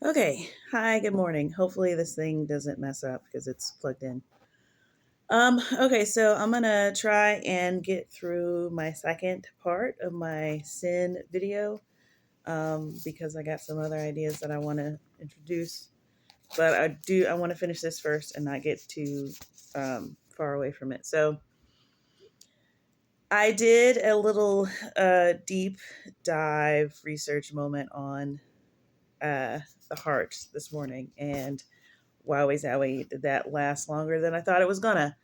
Okay. Hi, good morning. Hopefully this thing doesn't mess up because it's plugged in. Okay, so I'm gonna try and get through my second part of my sin video because I got some other ideas that I want to introduce. But I want to finish this first and not get too far away from it. So I did a little deep dive research moment on uh, the heart this morning, and wowie zowie, did that last longer than I thought it was gonna.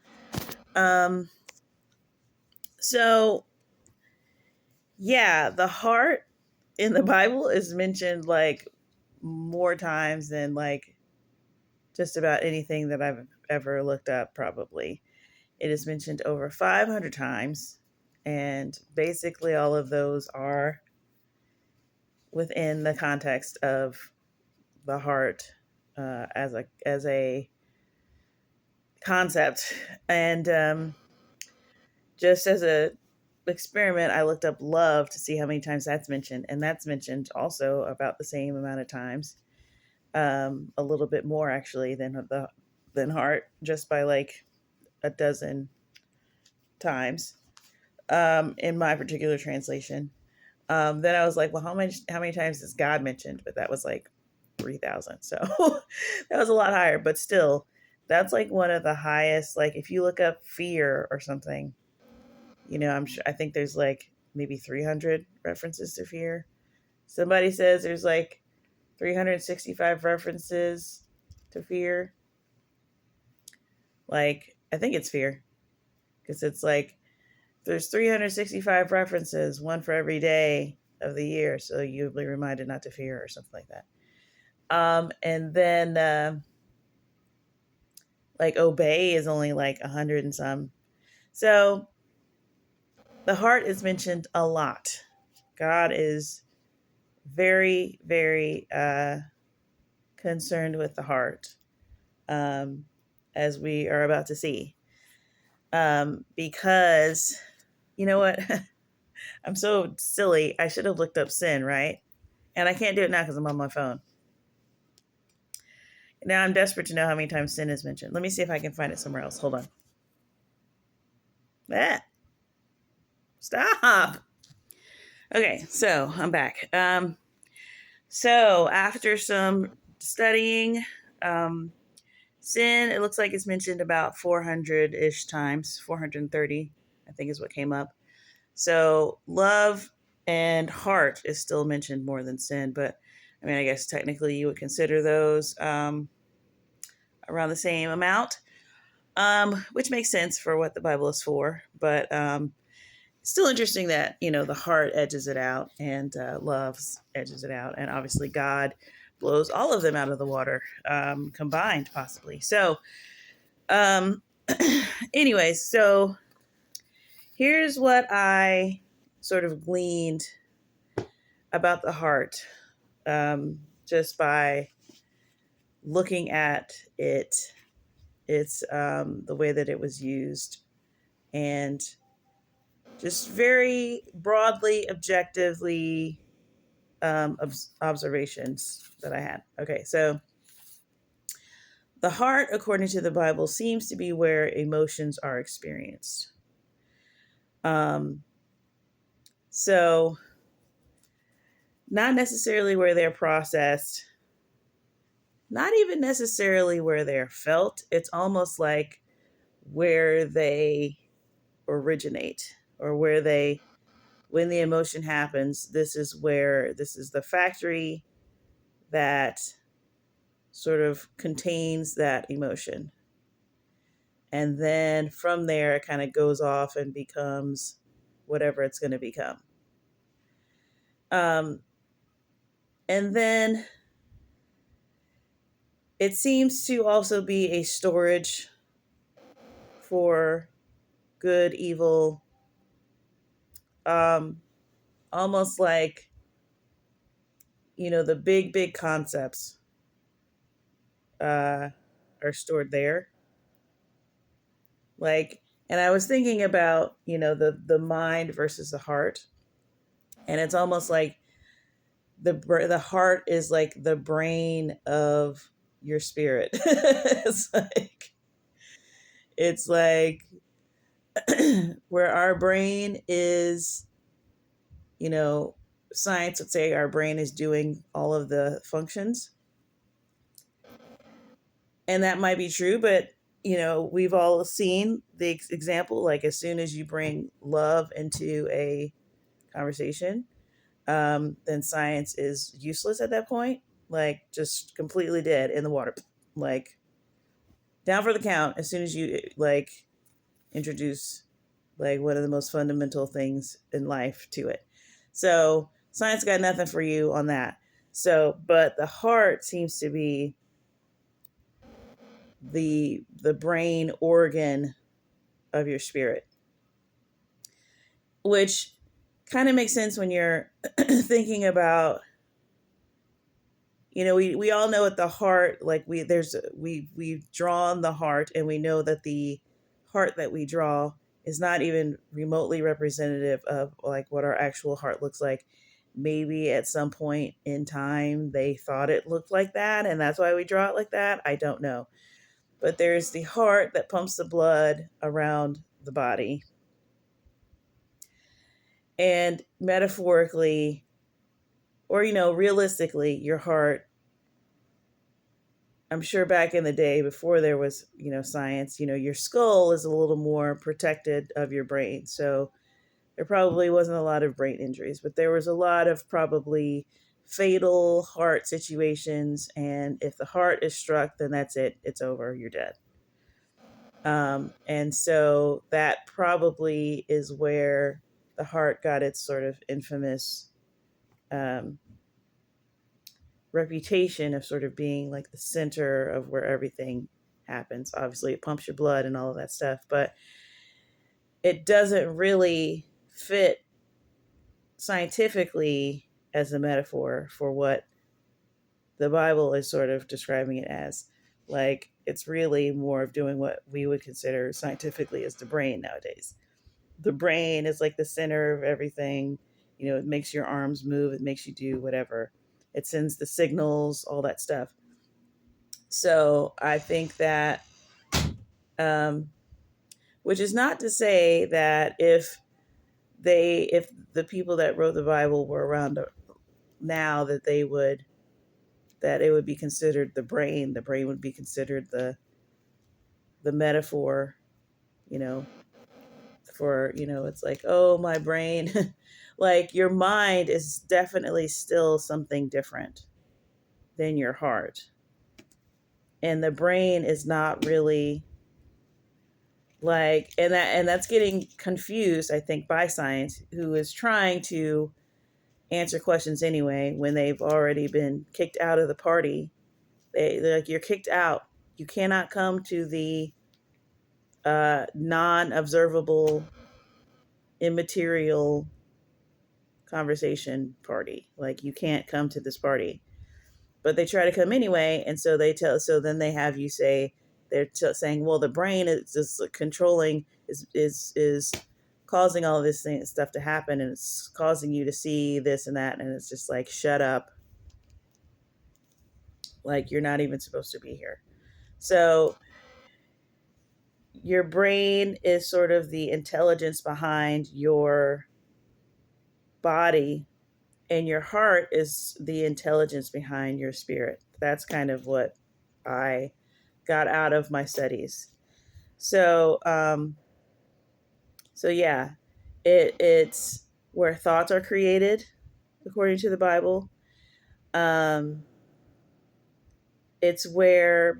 Um, so yeah, the heart in the Bible is mentioned like more times than like just about anything that I've ever looked up, probably. It is mentioned over 500 times, and basically all of those are within the context of the heart as a concept. And just as a experiment, I looked up love to see how many times that's mentioned, and that's mentioned also about the same amount of times, a little bit more actually than heart, just by like a dozen times in my particular translation. Then I was like, well, how many times is God mentioned? But that was like 3,000, so that was a lot higher. But still, that's like one of the highest. Like if you look up fear or something, I think there's like maybe 300 references to fear. Somebody says there's like 365 references to fear. Like, I think it's fear because it's like there's 365 references, one for every day of the year. So you'll be reminded not to fear or something like that. And then like obey is only like 100 and some. So the heart is mentioned a lot. God is very, very concerned with the heart, um, as we are about to see. Because, you know what? I'm so silly. I should have looked up sin, right? And I can't do it now because I'm on my phone. Now I'm desperate to know how many times sin is mentioned. Let me see if I can find it somewhere else. Hold on. Ah, stop. Okay, so I'm back. So after some studying, um, sin, it looks like it's mentioned about 400 ish times, 430, I think is what came up. So love and heart is still mentioned more than sin, but I mean, I guess technically you would consider those around the same amount, which makes sense for what the Bible is for. But still interesting that, the heart edges it out and love edges it out. And obviously, God blows all of them out of the water, combined, possibly. So, um, anyways, so here's what I sort of gleaned about the heart, just by looking at it's the way that it was used, and just very broadly, objectively, observations that I had. Okay, so the heart, according to the Bible, seems to be where emotions are experienced. Um, so, not necessarily where they're processed, not even necessarily where they're felt. It's almost like where they originate, or when the emotion happens, this is the factory that sort of contains that emotion. And then from there, it kind of goes off and becomes whatever it's going to become. Um, and then it seems to also be a storage for good, evil, um, almost like, the big, big concepts uh, are stored there. Like, and I was thinking about, the mind versus the heart. And it's almost like the heart is like the brain of your spirit. It's like where our brain is, you know, science would say our brain is doing all of the functions. And that might be true, but we've all seen the example, like as soon as you bring love into a conversation, then science is useless at that point, like just completely dead in the water, like down for the count as soon as you like introduce like one of the most fundamental things in life to it. So science got nothing for you on that. So, but the heart seems to be the brain organ of your spirit, which kind of makes sense when you're thinking about, we all know at the heart, like we've drawn the heart, and we know that the heart that we draw is not even remotely representative of like what our actual heart looks like. Maybe at some point in time they thought it looked like that, and that's why we draw it like that. I don't know. But there's the heart that pumps the blood around the body. And metaphorically, or realistically, your heart, I'm sure back in the day before there was science, your skull is a little more protected of your brain, so there probably wasn't a lot of brain injuries, but there was a lot of probably fatal heart situations, and if the heart is struck, then that's it, it's over, you're dead. And so that probably is where the heart got its sort of infamous um, reputation of sort of being like the center of where everything happens. Obviously, it pumps your blood and all of that stuff, but it doesn't really fit scientifically as a metaphor for what the Bible is sort of describing it as. Like, it's really more of doing what we would consider scientifically as the brain nowadays. The brain is like the center of everything. It makes your arms move, it makes you do whatever. It sends the signals, all that stuff. So I think that, um, which is not to say that if the people that wrote the Bible were around now, that it would be considered the brain. The brain would be considered the metaphor, you know, for it's like, oh, my brain. Like, your mind is definitely still something different than your heart, and the brain is not really like, and that's getting confused, I think, by science, who is trying to answer questions anyway when they've already been kicked out of the party. They're like, you're kicked out, you cannot come to the non-observable, immaterial conversation party. Like, you can't come to this party, but they try to come anyway. And so then they have you say, saying, well, the brain is just controlling, is causing all of this stuff to happen, and it's causing you to see this and that, and it's just like, shut up, like, you're not even supposed to be here. So your brain is sort of the intelligence behind your body, and your heart is the intelligence behind your spirit. That's kind of what I got out of my studies. So yeah, it's where thoughts are created, according to the Bible. um it's where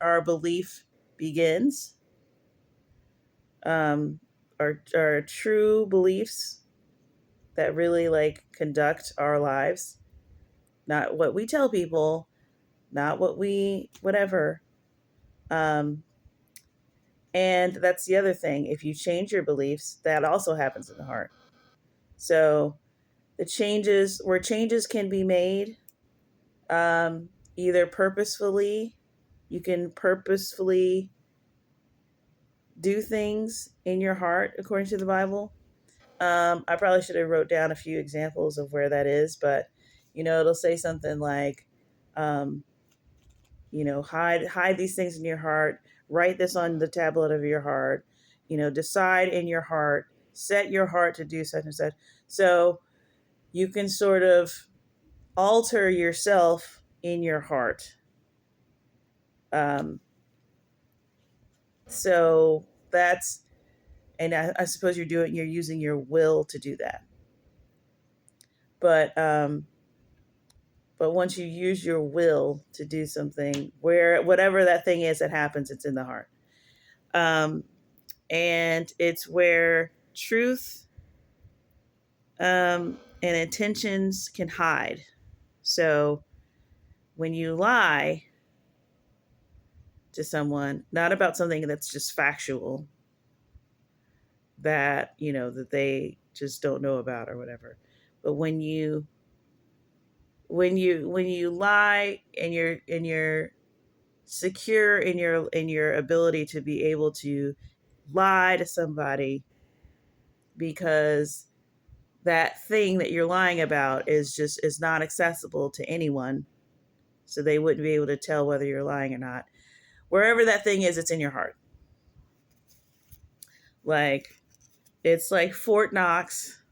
our belief begins. Our true beliefs that really like conduct our lives, not what we tell people, not what we whatever. um and that's the other thing, if you change your beliefs, that also happens in the heart. So changes can be made, either purposefully. You can purposefully do things in your heart according to the Bible, I probably should have wrote down a few examples of where that is, but it'll say something like, um, hide these things in your heart, write this on the tablet of your heart, decide in your heart, set your heart to do such and such. So you can sort of alter yourself in your heart. Um, so that's, and I suppose you're using your will to do that. But but once you use your will to do something, where whatever that thing is that happens, it's in the heart. Um, and it's where truth and intentions can hide. So when you lie to someone, not about something that's just factual, that that they just don't know about or whatever, but when you lie and you're secure in your ability to be able to lie to somebody, because that thing that you're lying about is not accessible to anyone, so they wouldn't be able to tell whether you're lying or not. Wherever that thing is, it's in your heart. Like, it's like Fort Knox,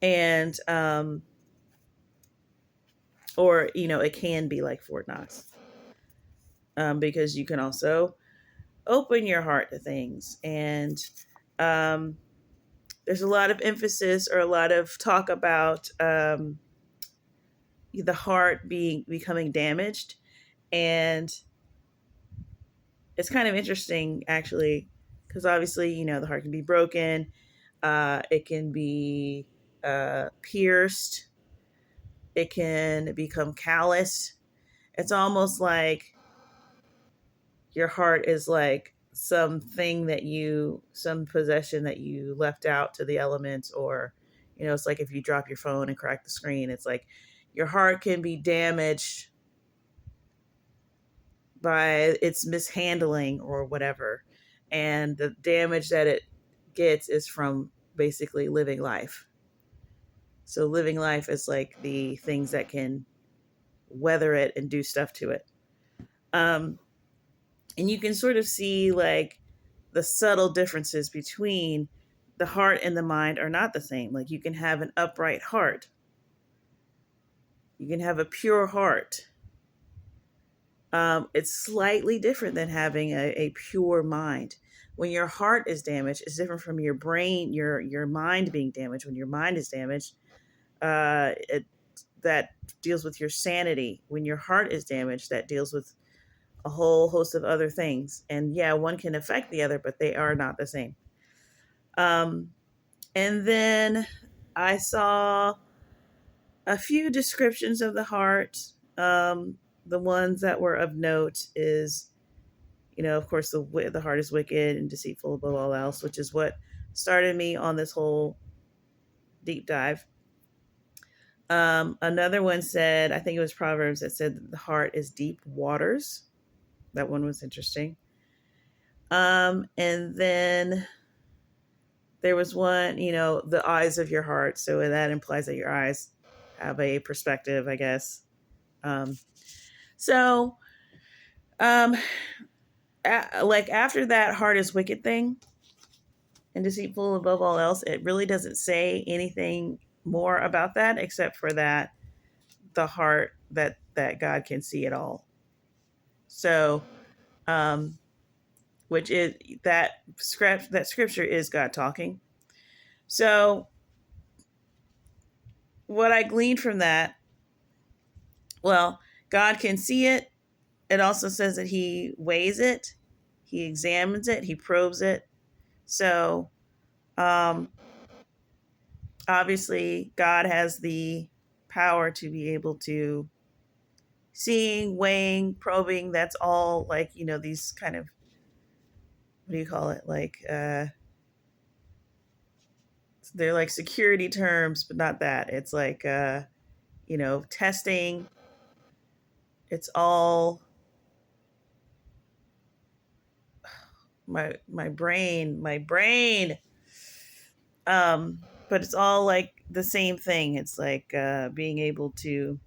and or it can be like Fort Knox, because you can also open your heart to things. And um, there's a lot of emphasis or a lot of talk about the heart becoming damaged. And it's kind of interesting, actually, because obviously, the heart can be broken, it can be pierced, it can become calloused. It's almost like your heart is like some possession that you left out to the elements, or it's like if you drop your phone and crack the screen. It's like your heart can be damaged by its mishandling or whatever, and the damage that it gets is from basically living life. So living life is like the things that can weather it and do stuff to it. um and you can sort of see like the subtle differences between the heart and the mind are not the same. Like, you can have an upright heart, you can have a pure heart. It's slightly different than having a pure mind. When your heart is damaged, it's different from your brain, your mind being damaged. When your mind is damaged, that deals with your sanity. When your heart is damaged, that deals with a whole host of other things. And yeah, one can affect the other, but they are not the same. Um, and then I saw a few descriptions of the heart. The ones that were of note is, of course, the heart is wicked and deceitful above all else, which is what started me on this whole deep dive. Another one said, I think it was Proverbs, that said that the heart is deep waters. That one was interesting. And then there was one, the eyes of your heart. So that implies that your eyes have a perspective, I guess. Um, so, um, like after that heart is wicked thing and deceitful above all else, it really doesn't say anything more about that, except for that the heart, that God can see it all. So, um, which is that scripture is God talking. So, what I gleaned from that, well, God can see it. It also says that He weighs it, He examines it, He probes it. So, um, obviously, God has the power to be able to seeing, weighing, probing. That's all like, these kind of, what do you call it? Like, they're like security terms, but not that. It's like, testing. It's all my brain. But it's all like the same thing. It's like being able to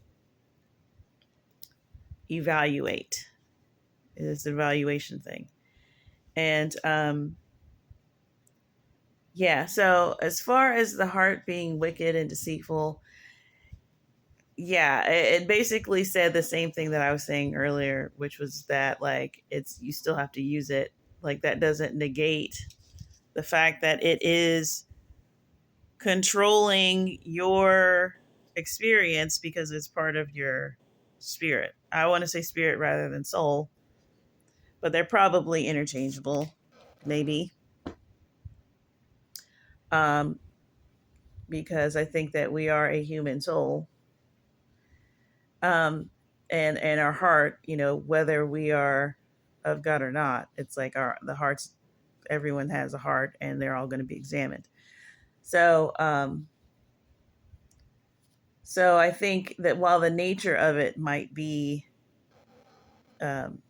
evaluate. It's an evaluation thing. And yeah, so as far as the heart being wicked and deceitful, yeah, it basically said the same thing that I was saying earlier, which was that like it's you still have to use it. Like that doesn't negate the fact that it is controlling your experience because it's part of your spirit. I want to say spirit rather than soul, but they're probably interchangeable, maybe. Um, because I think that we are a human soul. Um, and our heart, whether we are of God or not, it's like the hearts. Everyone has a heart, and they're all going to be examined. So, so I think that while the nature of it might be, um,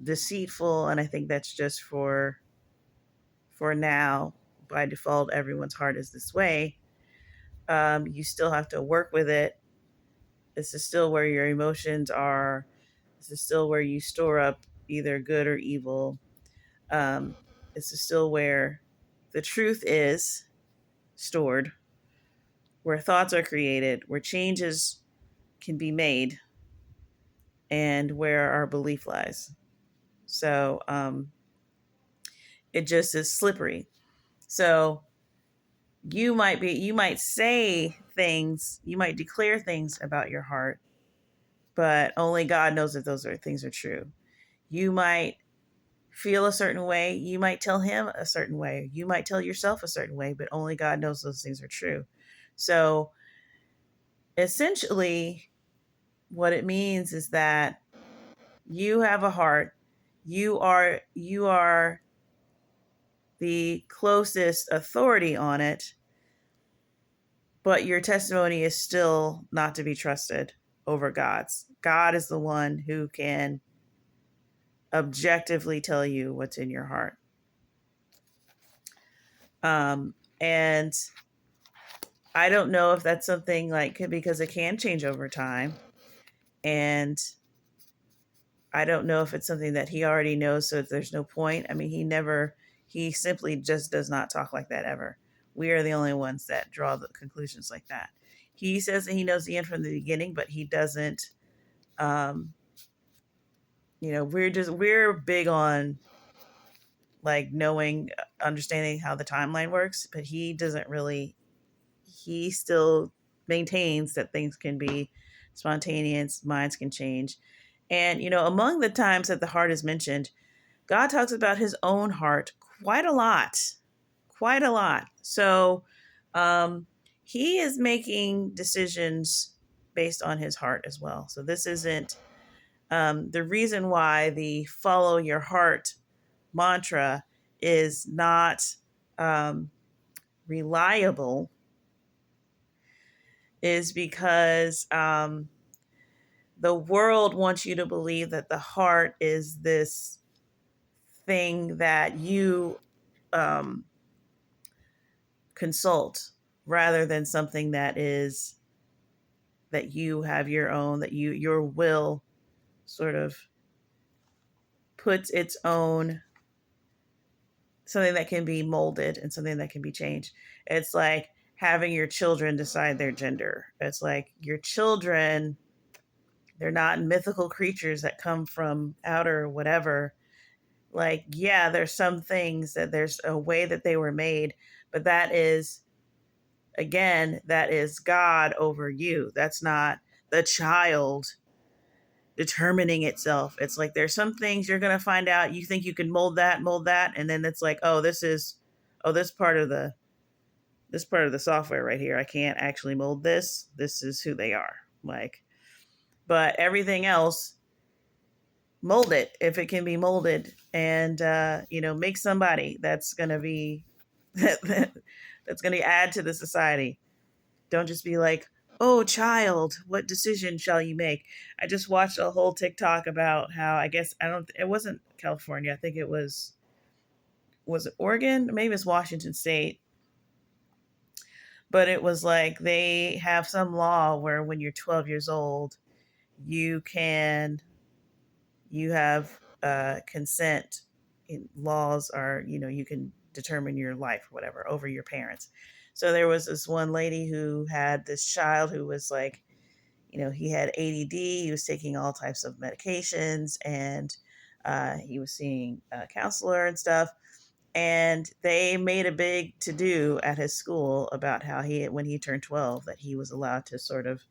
deceitful, and I think that's just for now. By default, everyone's heart is this way. You still have to work with it. This is still where your emotions are. This is still where you store up either good or evil. Um, this is still where the truth is stored, where thoughts are created, where changes can be made, and where our belief lies. So it just is slippery. So you might say things, you might declare things about your heart, but only God knows if those things are true. You might feel a certain way, you might tell him a certain way, you might tell yourself a certain way, but only God knows those things are true. So essentially what it means is that you have a heart, you are the closest authority on it, but your testimony is still not to be trusted over God's. God is the one who can objectively tell you what's in your heart. And I don't know if that's something like because it can change over time. And I don't know if it's something that he already knows, so there's no point. I mean, he simply just does not talk like that ever. We are the only ones that draw the conclusions like that. He says that he knows the end from the beginning, but he doesn't. Um, we're big on like knowing, understanding how the timeline works, but he doesn't really. He still maintains that things can be spontaneous, minds can change. And, among the times that the heart is mentioned, God talks about his own heart quite a lot, quite a lot. So um, he is making decisions based on his heart as well. So this isn't the reason why the follow your heart mantra is not reliable is because the world wants you to believe that the heart is this thing that you um, consult rather than something that you have your own, that your will sort of puts its own, something that can be molded and something that can be changed. It's like having your children decide their gender. It's like your children, they're not mythical creatures that come from outer whatever. Like, yeah, there's some things that there's a way that they were made, but that is, again, that is God over you. That's not the child determining itself. It's like there's some things you're going to find out. You think you can mold that, and then it's like, oh, this part of the software right here. I can't actually mold this. This is who they are. Like, but everything else, mold it if it can be molded, and make somebody that's going to be that's going to add to the society. Don't just be like, oh, child, what decision shall you make? I just watched a whole TikTok about how, I guess, it wasn't California. I think it was was it Oregon? Maybe it's Washington State. But it was like they have some law where when you're 12 years old, you can you have consent. Laws are, you can determine your life or whatever over your parents. So there was this one lady who had this child who was like, he had ADD. He was taking all types of medications, and he was seeing a counselor and stuff. And they made a big to do at his school about how when he turned 12, that he was allowed to sort of,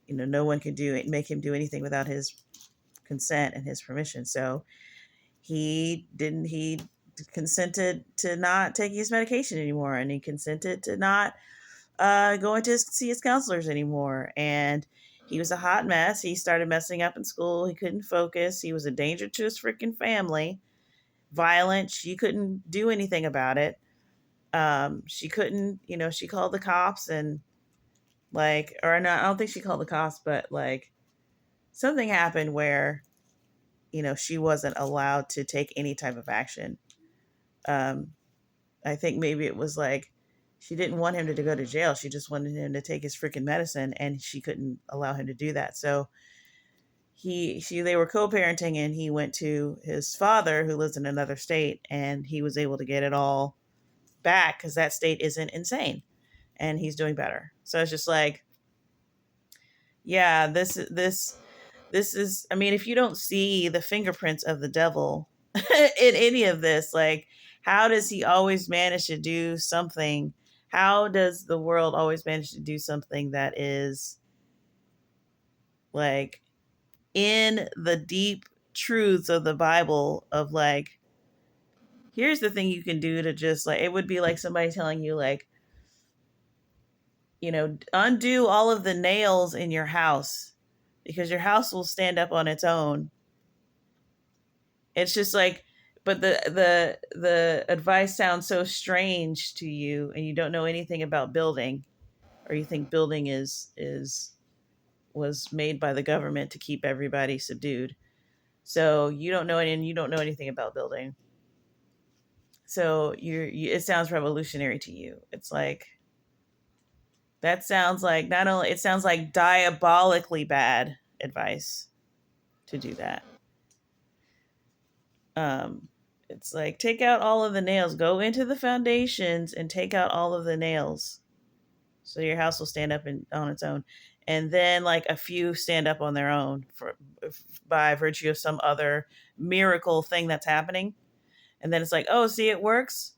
no one could make him do anything without his consent and his permission. So he consented to not taking his medication anymore, and he consented to not going to see his counselors anymore. And he was a hot mess. He started messing up in school. He couldn't focus. He was a danger to his freaking family. Violent. She couldn't do anything about it. She couldn't, she called the cops, and or not, I don't think she called the cops, but something happened where, she wasn't allowed to take any type of action. I think maybe it was she didn't want him to go to jail. She just wanted him to take his freaking medicine, and she couldn't allow him to do that. So they were co-parenting, and he went to his father who lives in another state, and he was able to get it all back because that state isn't insane, and he's doing better. So it's just yeah, this is, I mean, if you don't see the fingerprints of the devil in any of this, how does he always manage to do something? How does the world always manage to do something that is in the deep truths of the Bible of here's the thing you can do to just it would be like somebody telling you undo all of the nails in your house because your house will stand up on its own. It's just but the advice sounds so strange to you, and you don't know anything about building, or you think building was made by the government to keep everybody subdued. So you don't know anything about building. So it sounds revolutionary to you. It's that sounds not only, it sounds like diabolically bad advice to do that. It's take out all of the nails, go into the foundations and take out all of the nails so your house will stand up on its own. And then a few stand up on their own by virtue of some other miracle thing that's happening. And then it's oh, see, it works.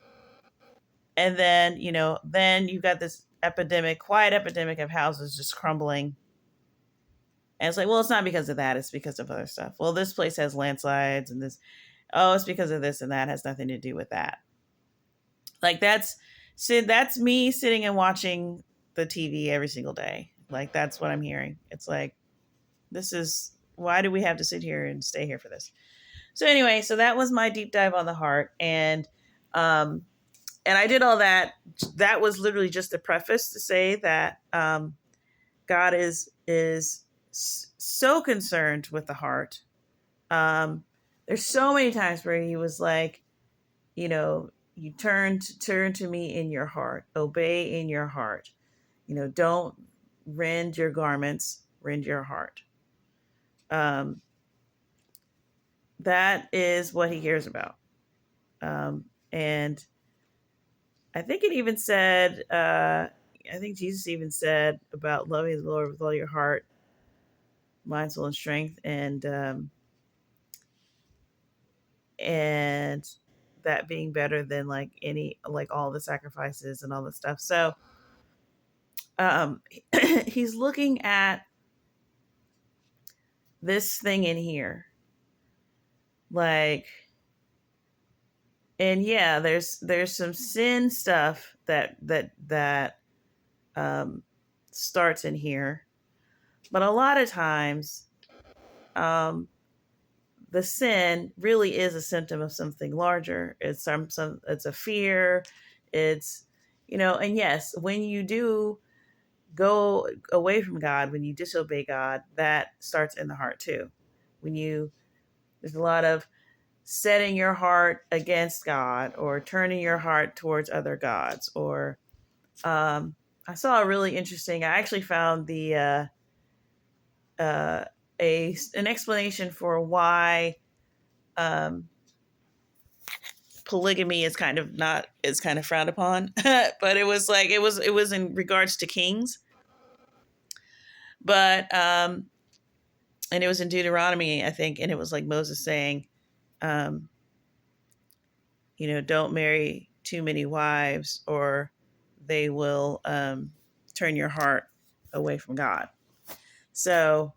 And then, then you've got this quiet epidemic of houses just crumbling. And it's well, it's not because of that. It's because of other stuff. Well, this place has landslides, and it's because of this, and that has nothing to do with that. That's me sitting and watching the TV every single day. That's what I'm hearing. It's why do we have to sit here and stay here for this? So anyway, so that was my deep dive on the heart. And I did all that. That was literally just a preface to say that God is so concerned with the heart. There's so many times where he was you turn to me in your heart, obey in your heart. Don't rend your garments, rend your heart. That is what he cares about. And I think it even said, I think Jesus even said about loving the Lord with all your heart, mind, soul, and strength, and that being better than all the sacrifices and all the stuff. So he's looking at this thing in here, and yeah, there's some sin stuff that starts in here, but a lot of times the sin really is a symptom of something larger. It's it's a fear. It's and yes, when you do go away from God, when you disobey God, that starts in the heart too. There's a lot of setting your heart against God or turning your heart towards other gods. Or I saw a really interesting. I actually found the uh, an explanation for why um, polygamy is kind of not is kind of frowned upon. But it was in regards to kings. But and it was in Deuteronomy, I think, and it was like Moses saying, um, don't marry too many wives, or they will turn your heart away from God. So,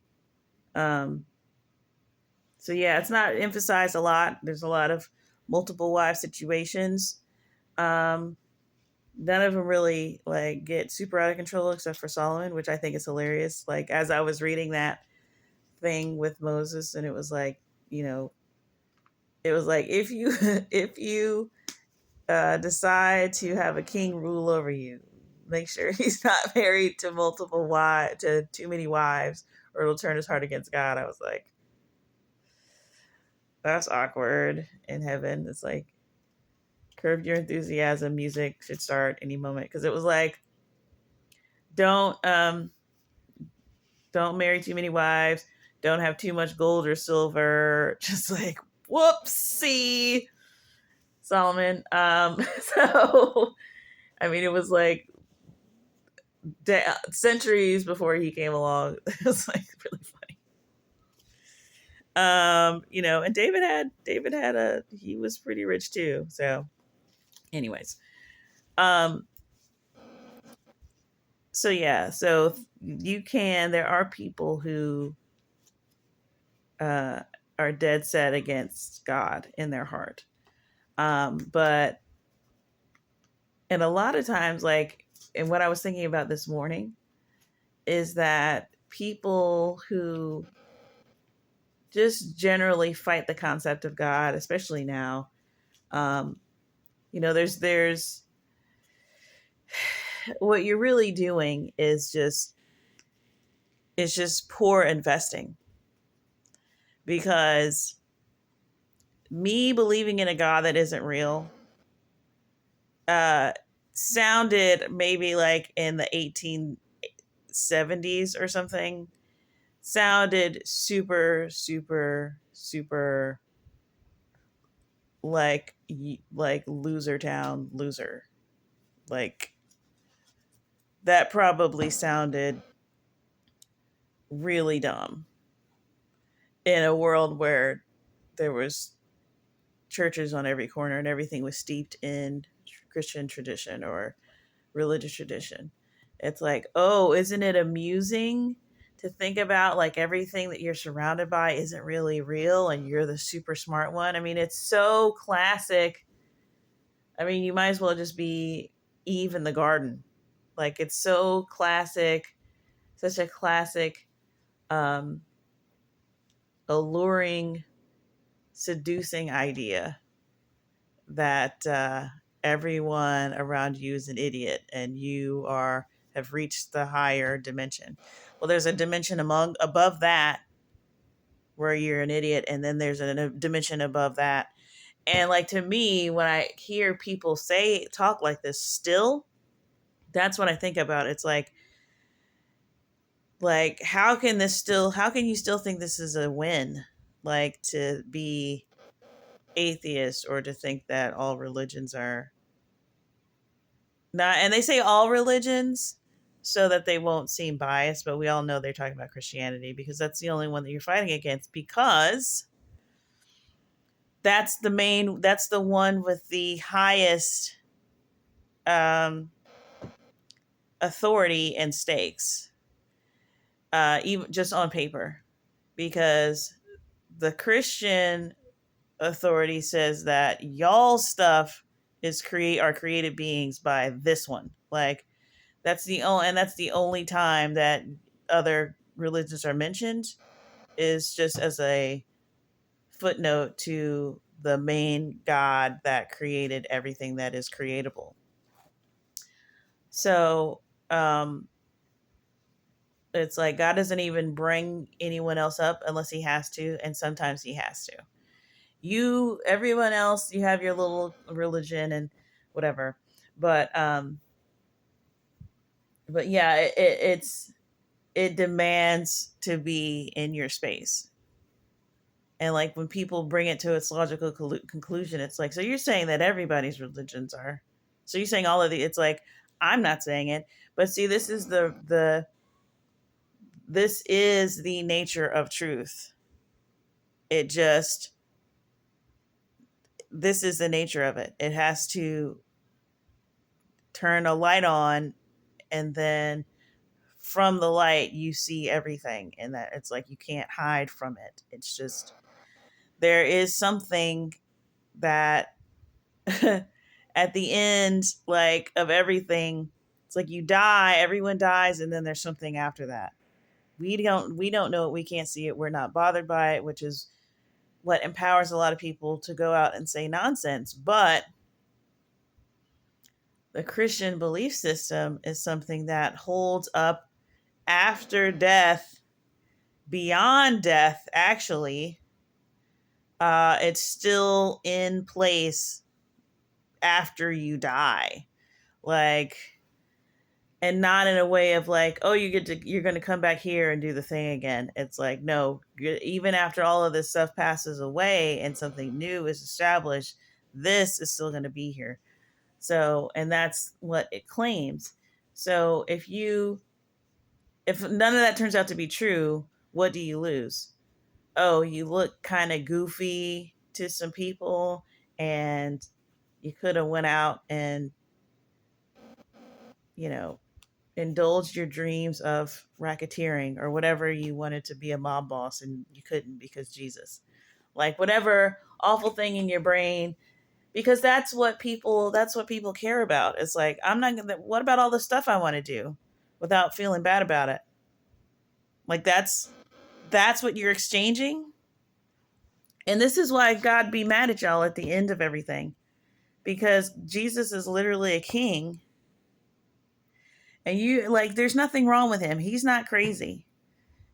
um, so yeah, it's not emphasized a lot. There's a lot of multiple wife situations. Um, None of them really like get super out of control except for Solomon, which I think is hilarious. Like as I was reading that thing with Moses, and it was like, you know, it was like if you if you decide to have a king rule over you, make sure he's not married to too many wives, or it'll turn his heart against God. I was like, that's awkward in heaven. It's like Curb Your Enthusiasm music should start any moment, because it was like, don't don't marry too many wives, don't have too much gold or silver. Just like, whoopsie, Solomon. So I mean, it was like centuries before he came along. It was like really funny. And David had he was pretty rich too. So, anyways, um, so yeah, so there are people who uh are dead set against God in their heart. But and a lot of times, like, and what I was thinking about this morning is that people who just generally fight the concept of God, especially now, um, there's what you're really doing is just poor investing, because me believing in a God that isn't real uh, sounded maybe like in the 1870s or something, sounded super, super, super like loser town loser. Like that probably sounded really dumb in a world where there was churches on every corner and everything was steeped in Christian tradition or religious tradition. It's like, oh, isn't it amusing to think about like everything that you're surrounded by isn't really real and you're the super smart one? I mean, it's so classic. I mean, you might as well just be Eve in the garden. Like it's so classic, such a classic, um, alluring, seducing idea that everyone around you is an idiot and you have reached the higher dimension. Well, there's a dimension above that where you're an idiot, and then there's a dimension above that. And like to me, when I hear people talk like this still, that's what I think about. It's like how can you still think this is a win? Like to be atheist, or to think that all religions are not, and they say all religions so that they won't seem biased, but we all know they're talking about Christianity because that's the only one that you're fighting against, because that's the one with the highest um, authority and stakes, even just on paper, because the Christian authority says that y'all stuff are created beings by this one. Like that's the only time that other religions are mentioned, is just as a footnote to the main God that created everything that is creatable. So it's like God doesn't even bring anyone else up unless he has to, and sometimes he has to. Everyone else, you have your little religion and whatever. But but yeah, it demands to be in your space. And like when people bring it to its logical conclusion, it's like, so you're saying that everybody's religions are, so you're saying all of the, it's like, I'm not saying it, but see, this is the nature of truth. It just, this is the nature of it. It has to turn a light on, and then from the light you see everything, and that it's like you can't hide from it. It's just, there is something that at the end, like, of everything, it's like you die, everyone dies, and then there's something after that. We don't know it, we can't see it, we're not bothered by it, which is what empowers a lot of people to go out and say nonsense. But the Christian belief system is something that holds up after death, beyond death, actually. It's still in place after you die. Like, and not in a way of like, oh, you're going to come back here and do the thing again. It's like, no, even after all of this stuff passes away and something new is established, this is still going to be here. So, and that's what it claims. So if none of that turns out to be true, what do you lose? Oh, you look kind of goofy to some people, and you could have went out and, you know, indulged your dreams of racketeering or whatever, you wanted to be a mob boss and you couldn't because Jesus. Like, whatever awful thing in your brain, because that's what people care about. It's like, I'm not going to, what about all the stuff I want to do without feeling bad about it? Like, that's what you're exchanging. And this is why God be mad at y'all at the end of everything, because Jesus is literally a king, and you, like, there's nothing wrong with him. He's not crazy.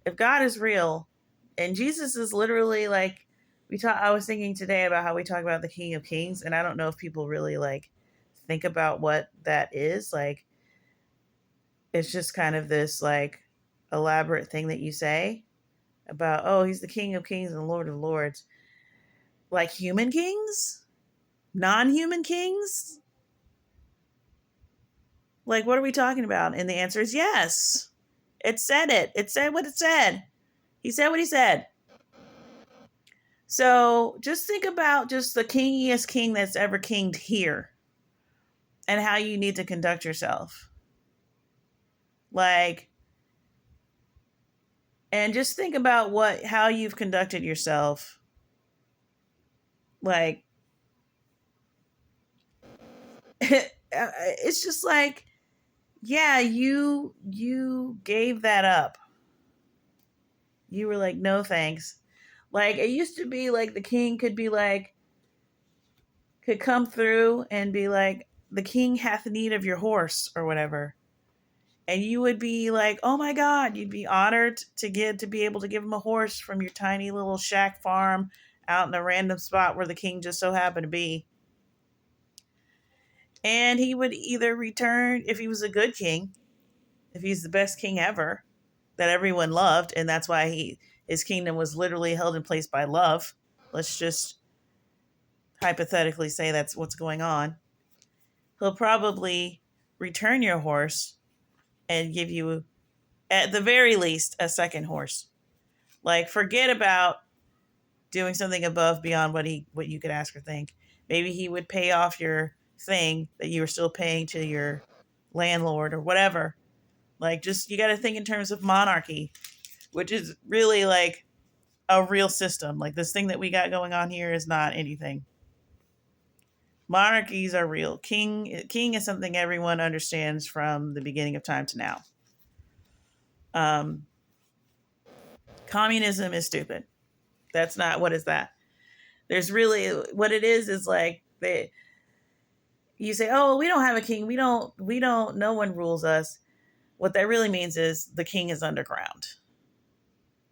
If God is real, and Jesus is literally like, I was thinking today about how we talk about the King of Kings, and I don't know if people really like think about what that is. Like, it's just kind of this like elaborate thing that you say about, oh, he's the King of Kings and Lord of Lords. Like human kings? Non-human kings? Like, what are we talking about? And the answer is yes. It said it. It said what it said. He said what he said. So just think about just the kingiest king that's ever kinged here and how you need to conduct yourself. Like, and just think about how you've conducted yourself. Like, it's just like, yeah, you gave that up. You were like, no thanks. Like, it used to be like the king could be like, could come through and be like, the king hath need of your horse or whatever. And you would be like, oh my God, you'd be honored to be able to give him a horse from your tiny little shack farm out in a random spot where the king just so happened to be. And he would either return, if he was a good king, if he's the best king ever that everyone loved, and that's why his kingdom was literally held in place by love. Let's just hypothetically say that's what's going on. He'll probably return your horse and give you, at the very least, a second horse. Like, forget about doing something above beyond what you could ask or think. Maybe he would pay off your thing that you were still paying to your landlord or whatever. Like, just, you got to think in terms of monarchy, which is really like a real system. Like, this thing that we got going on here is not anything. Monarchies are real. King is something everyone understands from the beginning of time to now. Communism is stupid. That's not, what is that? There's really, what it is like, you say, oh, we don't have a king. We don't, no one rules us. What that really means is the king is underground.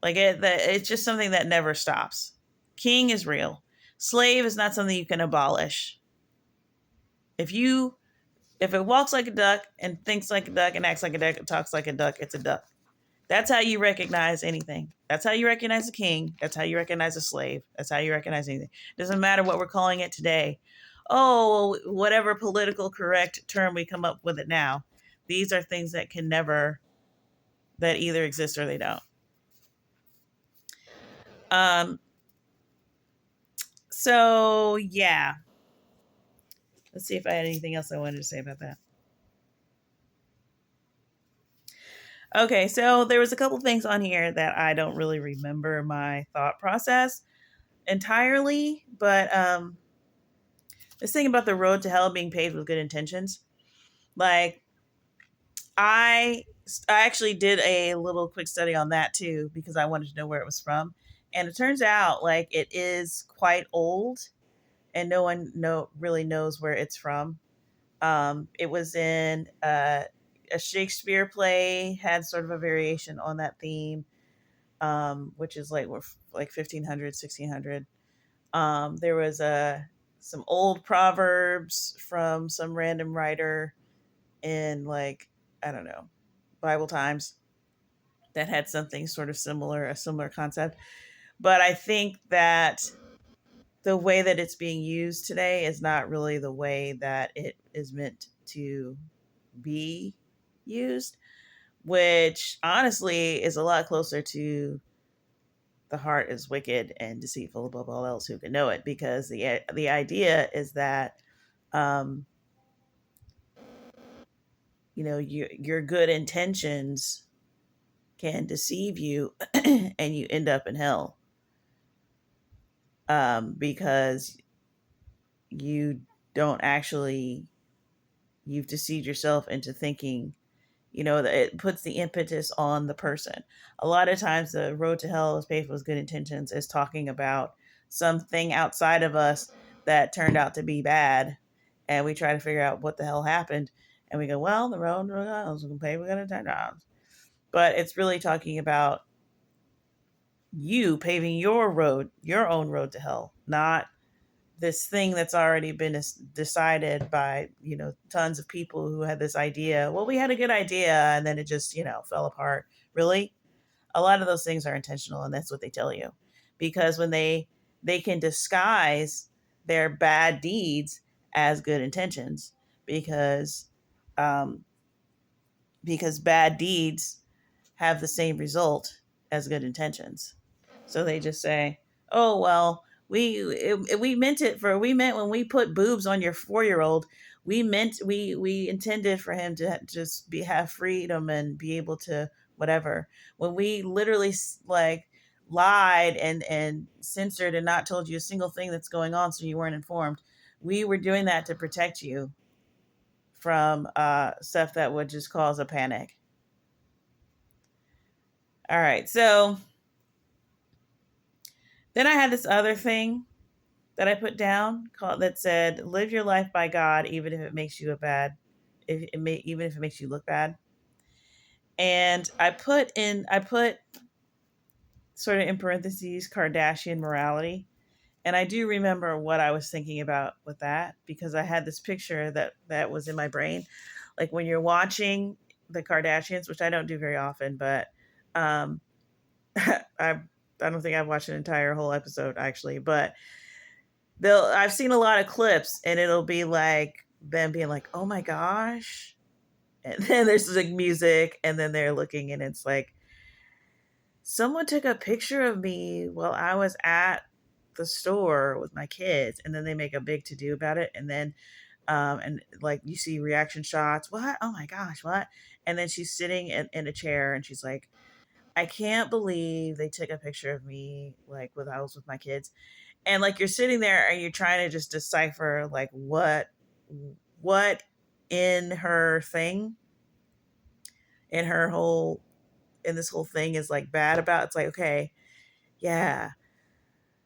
Like, it's just something that never stops. King is real. Slave is not something you can abolish. If it walks like a duck and thinks like a duck and acts like a duck and talks like a duck, it's a duck. That's how you recognize anything. That's how you recognize a king. That's how you recognize a slave. That's how you recognize anything. Doesn't matter what we're calling it today. Oh, whatever political correct term we come up with it now. These are things that can never, that either exist or they don't. Um, so yeah. Let's see if I had anything else I wanted to say about that. Okay, so there was a couple things on here that I don't really remember my thought process entirely, but this thing about the road to hell being paved with good intentions, like I actually did a little quick study on that too because I wanted to know where it was from, and it turns out like it is quite old, and no one really knows where it's from. It was in a Shakespeare play, had sort of a variation on that theme, which is like 1500, 1600. There was some old proverbs from some random writer in like, I don't know, Bible times that had something sort of similar, a similar concept. But I think that the way that it's being used today is not really the way that it is meant to be used, which honestly is a lot closer to the heart is wicked and deceitful above all else, who can know it, because the idea is that um your good intentions can deceive you and you end up in hell, because you don't actually, you've deceived yourself into thinking, that it puts the impetus on the person. A lot of times the road to hell is paved with good intentions is talking about something outside of us that turned out to be bad, and we try to figure out what the hell happened, and we go, well, the road to hell is paved with good intentions. But it's really talking about you paving your own road to hell, not this thing that's already been decided by tons of people who had this idea. Well, we had a good idea and then it just fell apart. Really, a lot of those things are intentional, and that's what they tell you, because when they can disguise their bad deeds as good intentions, because um because bad deeds have the same result as good intentions. So they just say, "Oh well, we meant it for we meant when we put boobs on your 4-year-old, we intended for him to just have freedom and be able to whatever. When we literally like lied and censored and not told you a single thing that's going on, so you weren't informed. We were doing that to protect you from stuff that would just cause a panic." All right, so then I had this other thing that I put down called that said, "Live your life by God, even if it makes you a bad, even if it makes you look bad." And I put sort of in parentheses Kardashian morality, and I do remember what I was thinking about with that because I had this picture that was in my brain, like when you're watching the Kardashians, which I don't do very often, but um, I don't think I've watched an entire whole episode actually, but I've seen a lot of clips and it'll be like them being like, "Oh my gosh." And then there's like music and then they're looking and it's like someone took a picture of me while I was at the store with my kids, and then they make a big to do about it, and then and like you see reaction shots, "What? Oh my gosh, what?" And then she's sitting in a chair and she's like, "I can't believe they took a picture of me like when I was with my kids." And like you're sitting there and you're trying to just decipher like what in her thing, in her whole in this whole thing is like bad about. It's like, okay, yeah,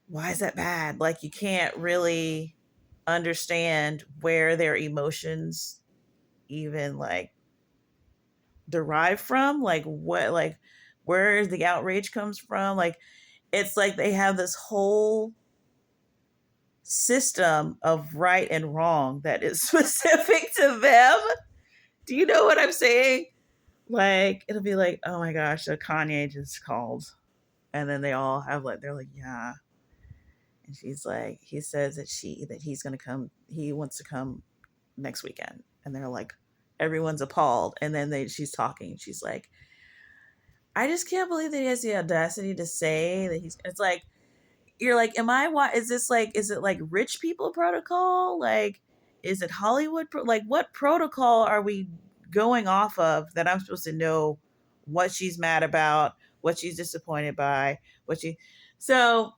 why is that bad? Like you can't really understand where their emotions even like derive from, like what, like where the outrage comes from. Like it's like they have this whole system of right and wrong that is specific to them. Do you know what I'm saying? Like, it'll be like, oh my gosh, so Kanye just called. And then they all have like, they're like, yeah. And she's like, he says that he's going to come, he wants to come next weekend. And they're like, everyone's appalled. And then she's talking. She's like, I just can't believe that he has the audacity to say that it's like, you're like, is this like, is it like rich people protocol? Like, is it Hollywood? Like, what protocol are we going off of that I'm supposed to know what she's mad about, what she's disappointed by, so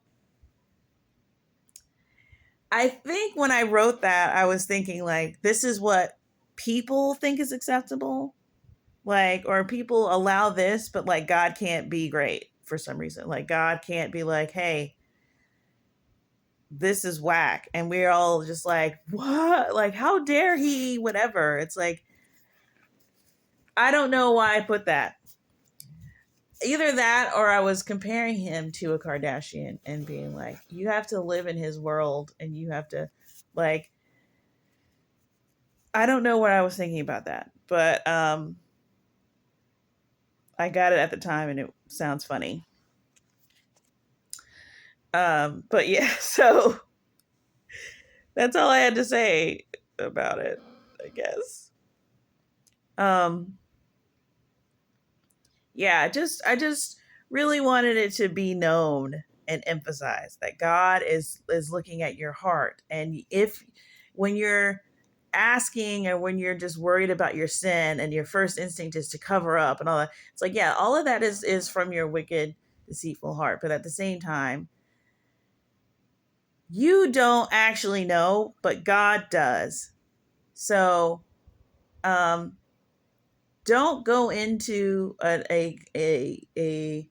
I think when I wrote that, I was thinking like, this is what people think is acceptable. Like, or people allow this, but like God can't be great for some reason. Like God can't be like, hey, this is whack. And we're all just like, what? Like, how dare he? Whatever. It's like, I don't know why I put that. Either that or I was comparing him to a Kardashian and being like, you have to live in his world and you have to, like, I don't know what I was thinking about that. But I got it at the time and it sounds funny. But yeah, so that's all I had to say about it, I guess. Yeah, I just really wanted it to be known and emphasized that God is looking at your heart. And if when you're asking or when you're just worried about your sin and your first instinct is to cover up and all that, it's like, yeah, all of that is from your wicked, deceitful heart. But at the same time, you don't actually know, but God does. So don't go into a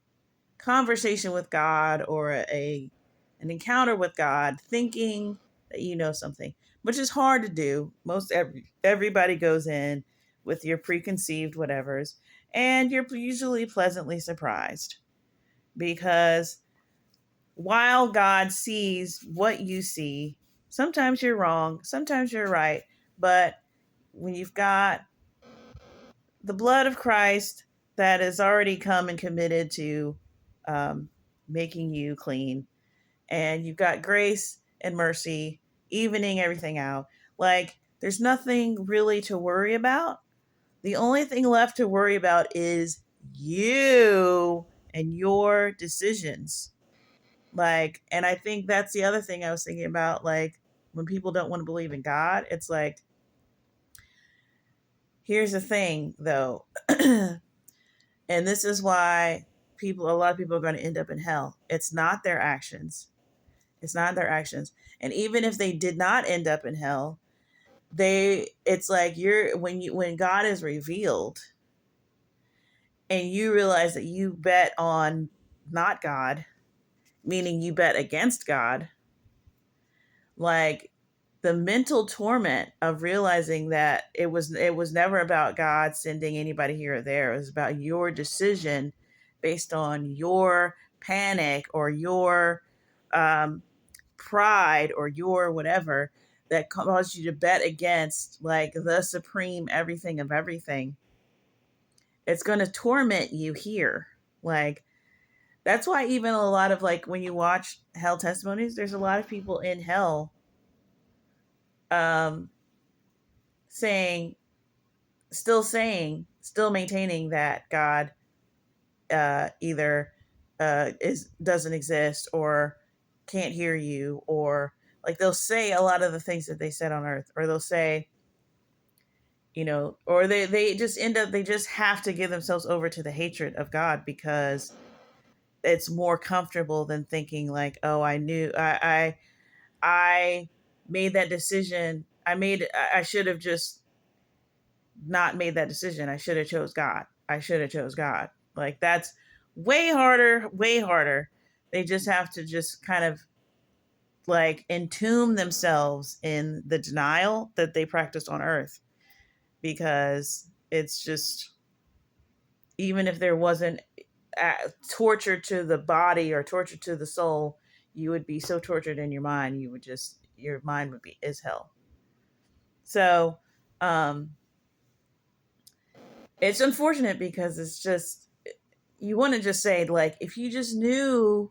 conversation with God or an encounter with God thinking that you know something, which is hard to do. Everybody goes in with your preconceived whatevers, and you're usually pleasantly surprised because while God sees what you see, sometimes you're wrong, sometimes you're right, but when you've got the blood of Christ that has already come and committed to making you clean, and you've got grace and mercy evening everything out. Like, there's nothing really to worry about. The only thing left to worry about is you and your decisions. Like, and I think that's the other thing I was thinking about. Like, when people don't want to believe in God, it's like, here's the thing though. And this is why a lot of people are going to end up in hell. It's not their actions. It's not their actions. And even if they did not end up in hell, it's like when God is revealed and you realize that you bet on not God, meaning you bet against God, like the mental torment of realizing that it was never about God sending anybody here or there. It was about your decision based on your panic or your pride or your whatever that caused you to bet against like the supreme everything of everything. It's going to torment you here. Like, that's why even a lot of like when you watch hell testimonies, there's a lot of people in hell um saying still maintaining that God either is doesn't exist or can't hear you, or like they'll say a lot of the things that they said on earth, or they'll say, or they just end up, they just have to give themselves over to the hatred of God because it's more comfortable than thinking like, oh, I made that decision. I should have just not made that decision. I should have chose God. I should have chose God. Like, that's way harder, way harder. They just have to just kind of like entomb themselves in the denial that they practiced on earth, because it's just, even if there wasn't torture to the body or torture to the soul, you would be so tortured in your mind, you would just your mind would be is hell. So um it's unfortunate because it's just, you want to just say, like, if you just knew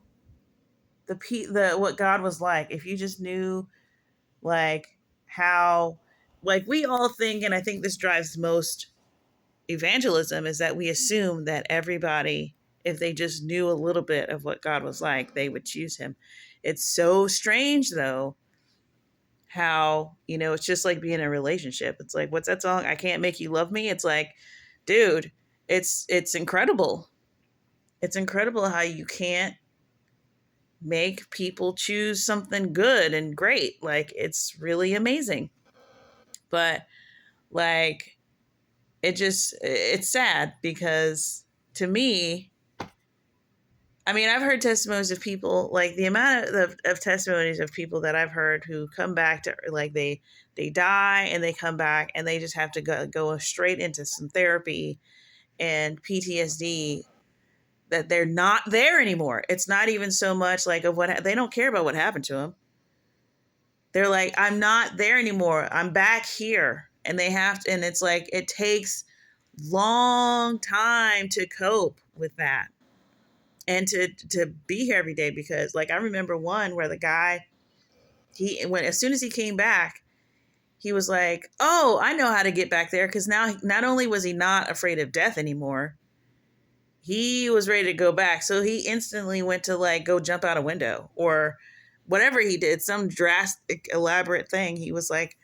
the what God was like, if you just knew, like, how, like, we all think, and I think this drives most evangelism, is that we assume that everybody, if they just knew a little bit of what God was like, they would choose him. It's so strange though how, it's just like being in a relationship. It's like, what's that song? I Can't Make You Love Me. It's like, dude, it's incredible. It's incredible how you can't make people choose something good and great. Like, it's really amazing. But like, it's sad because, to me, I mean, I've heard testimonies of people, like the amount of testimonies of people that I've heard who come back to, like, they die and they come back and they just have to go straight into some therapy and PTSD, that they're not there anymore. It's not even so much like of what, they don't care about what happened to them. They're like, I'm not there anymore. I'm back here. And they have to, and it's like, it takes long time to cope with that and to be here every day. Because, like, I remember one where the guy, as soon as he came back, he was like, oh, I know how to get back there. Because now, not only was he not afraid of death anymore, he was ready to go back. So he instantly went to, like, go jump out a window or whatever he did, some drastic, elaborate thing. He was like,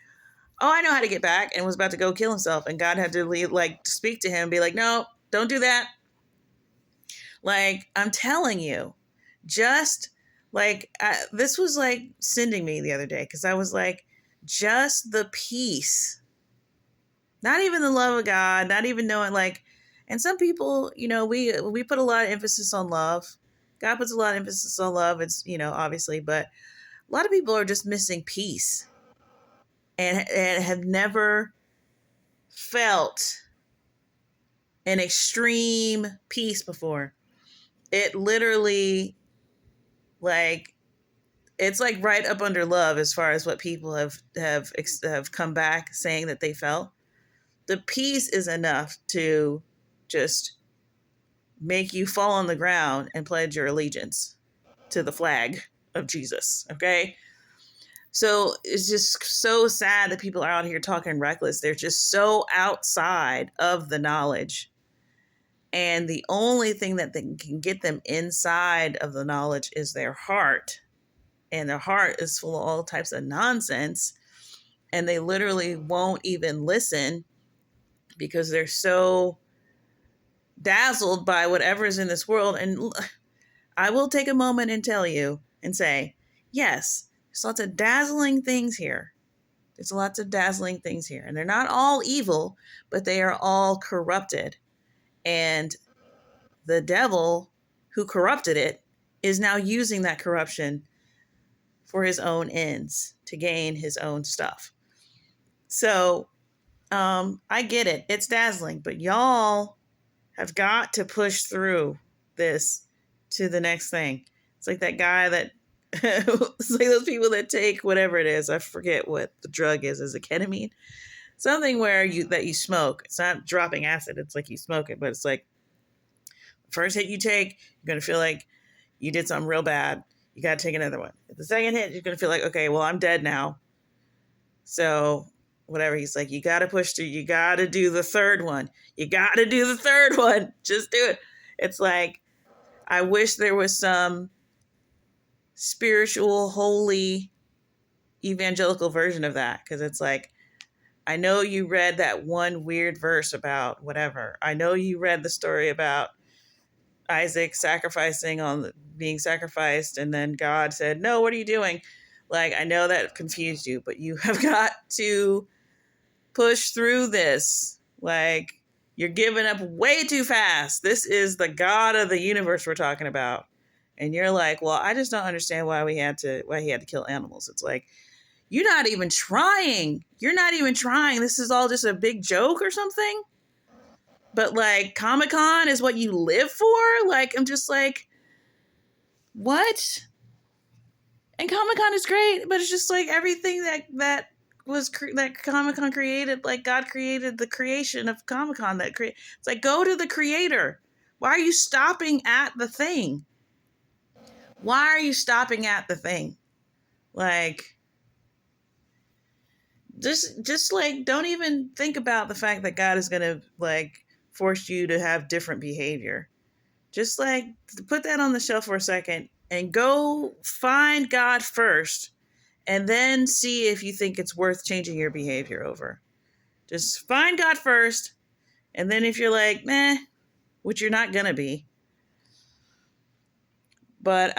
oh, I know how to get back, and was about to go kill himself. And God had to speak to him and be like, no, don't do that. Like, I'm telling you, just like, this was like sending me the other day, because I was like, just the peace, not even the love of God, not even knowing, like, and some people, we put a lot of emphasis on love. God puts a lot of emphasis on love. It's, obviously, but a lot of people are just missing peace and have never felt an extreme peace before. It literally, like, it's like right up under love as far as what people have come back saying that they felt. The peace is enough to just make you fall on the ground and pledge your allegiance to the flag of Jesus. Okay. So it's just so sad that people are out here talking reckless. They're just so outside of the knowledge. And the only thing that can get them inside of the knowledge is their heart. And their heart is full of all types of nonsense. And they literally won't even listen because they're so dazzled by whatever is in this world. And I will take a moment and tell you and say, yes, there's lots of dazzling things here. There's lots of dazzling things here. And they're not all evil, but they are all corrupted. And the devil who corrupted it is now using that corruption for his own ends to gain his own stuff. So I get it. It's dazzling, but y'all have got to push through this to the next thing. It's like that guy that it's like those people that take whatever it is. I forget what the drug is it ketamine? Something where you smoke. It's not dropping acid. It's like you smoke it, but it's like first hit you take, you're going to feel like you did something real bad. You got to take another one. At the second hit, you're going to feel like, okay, well, I'm dead now. So whatever. He's like, you got to push through. You got to do the third one. You got to do the third one. Just do it. It's like, I wish there was some spiritual, holy, evangelical version of that. Because it's like, I know you read that one weird verse about whatever. I know you read the story about Isaac being sacrificed, and then God said, no, what are you doing? Like, I know that confused you, but you have got to push through this. Like, you're giving up way too fast. This is the God of the universe we're talking about. And you're like, well, I just don't understand why he had to kill animals. It's like, you're not even trying. You're not even trying. This is all just a big joke or something. But like, Comic-Con is what you live for? Like, I'm just like, what? And Comic-Con is great, but it's just like everything that Comic-Con created, like God created the creation of Comic-Con it's like, go to the creator. Why are you stopping at the thing? Why are you stopping at the thing? Like, just like, don't even think about the fact that God is going to like force you to have different behavior. Just like put that on the shelf for a second and go find God first, and then see if you think it's worth changing your behavior over. Just find God first, and then if you're like, meh, which you're not gonna be, but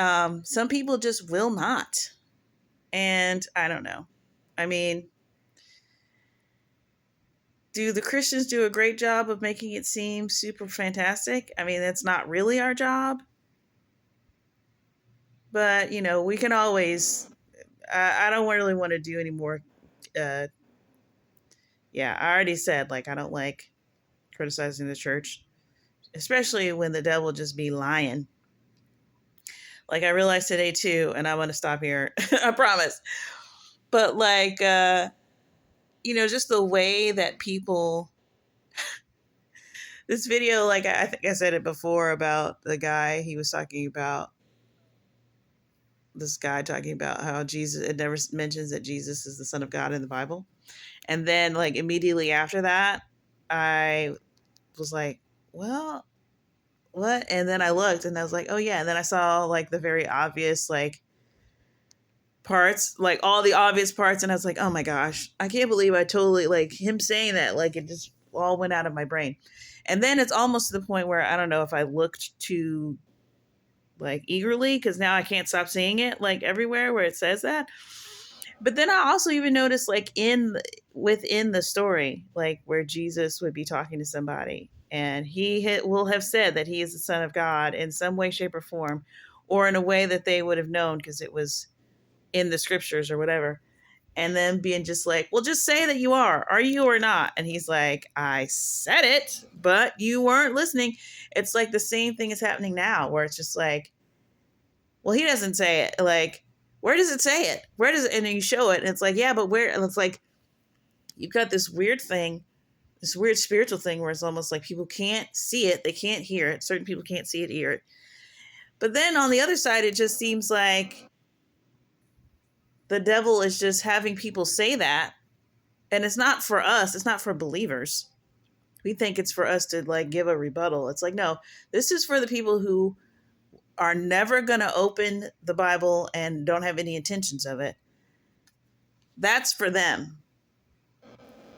some people just will not. And I don't know. I mean, do the Christians do a great job of making it seem super fantastic? I mean, that's not really our job, but we can always. I don't really want to do any more. Uh, yeah, I already said, like, I don't like criticizing the church, especially when the devil just be lying. Like I realized today too, and I want to stop here. I promise. But like, just the way that people, this video, like I think I said it before about the guy, he was talking about this guy talking about how Jesus, it never mentions that Jesus is the Son of God in the Bible. And then like immediately after that, I was like, well, what? And then I looked and I was like, oh yeah. And then I saw like the very obvious, like, parts, like all the obvious parts, and I was like, oh my gosh, I can't believe I totally, like, him saying that, like, it just all went out of my brain. And then it's almost to the point where I don't know if I looked too like eagerly, because now I can't stop seeing it like everywhere where it says that. But then I also even noticed, like, within the story, like where Jesus would be talking to somebody and will have said that he is the Son of God in some way, shape, or form, or in a way that they would have known because it was in the scriptures or whatever. And then being just like, well, just say that you are you or not? And he's like, I said it, but you weren't listening. It's like the same thing is happening now, where it's just like, well, he doesn't say it. Like, where does it say it? Where does it? And then you show it, and it's like, yeah, but where? And it's like, you've got this weird thing, this weird spiritual thing where it's almost like people can't see it, they can't hear it. Certain people can't see it, hear it. But then on the other side, it just seems like the devil is just having people say that. And it's not for us, it's not for believers. We think it's for us to like give a rebuttal. It's like, no, this is for the people who are never going to open the Bible and don't have any intentions of it. That's for them.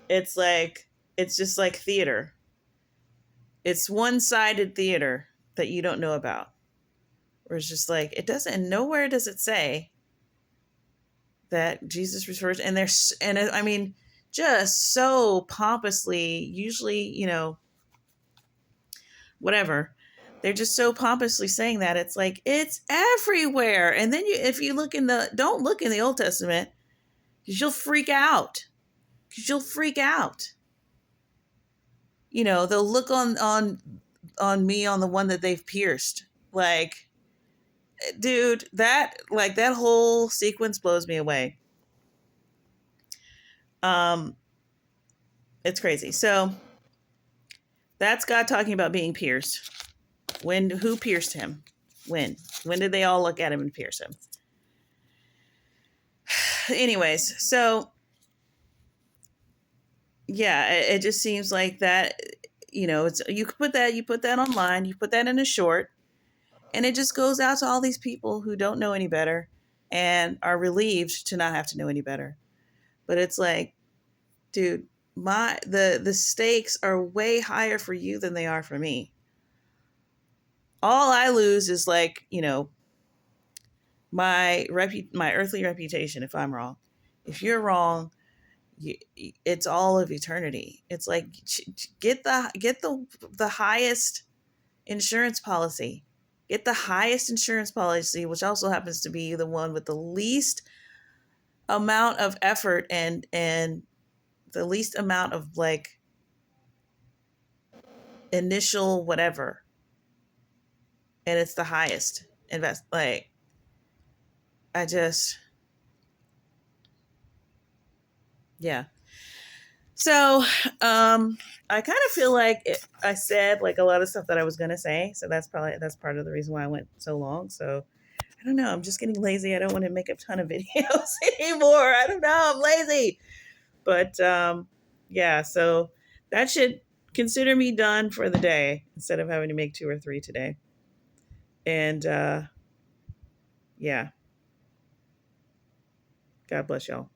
It's like, it's just like theater. It's one-sided theater that you don't know about. Where it's just like, it doesn't, nowhere does it say that Jesus refers, and I mean, just so pompously, usually, whatever, they're just so pompously saying that it's like it's everywhere. And then if you look don't look in the Old Testament, because you'll freak out. They'll look on me, on the one that they've pierced. Like, dude, that whole sequence blows me away. It's crazy. So that's God talking about being pierced. Who pierced him? When did they all look at him and pierce him? Anyways, so yeah, it just seems like that, it's, you put that online, you put that in a short, and it just goes out to all these people who don't know any better and are relieved to not have to know any better. But it's like, dude, the stakes are way higher for you than they are for me. All I lose is like, my earthly reputation if I'm wrong. If you're wrong, it's all of eternity. It's like, get the highest insurance policy. Get the highest insurance policy, which also happens to be the one with the least amount of effort and the least amount of like initial whatever. And it's the highest invest, like, I just, yeah. So, I kind of feel like I said like a lot of stuff that I was gonna say. So that's part of the reason why I went so long. So I don't know. I'm just getting lazy. I don't want to make a ton of videos anymore. I don't know. I'm lazy. But yeah. So that should consider me done for the day instead of having to make 2 or 3 today. And yeah. God bless y'all.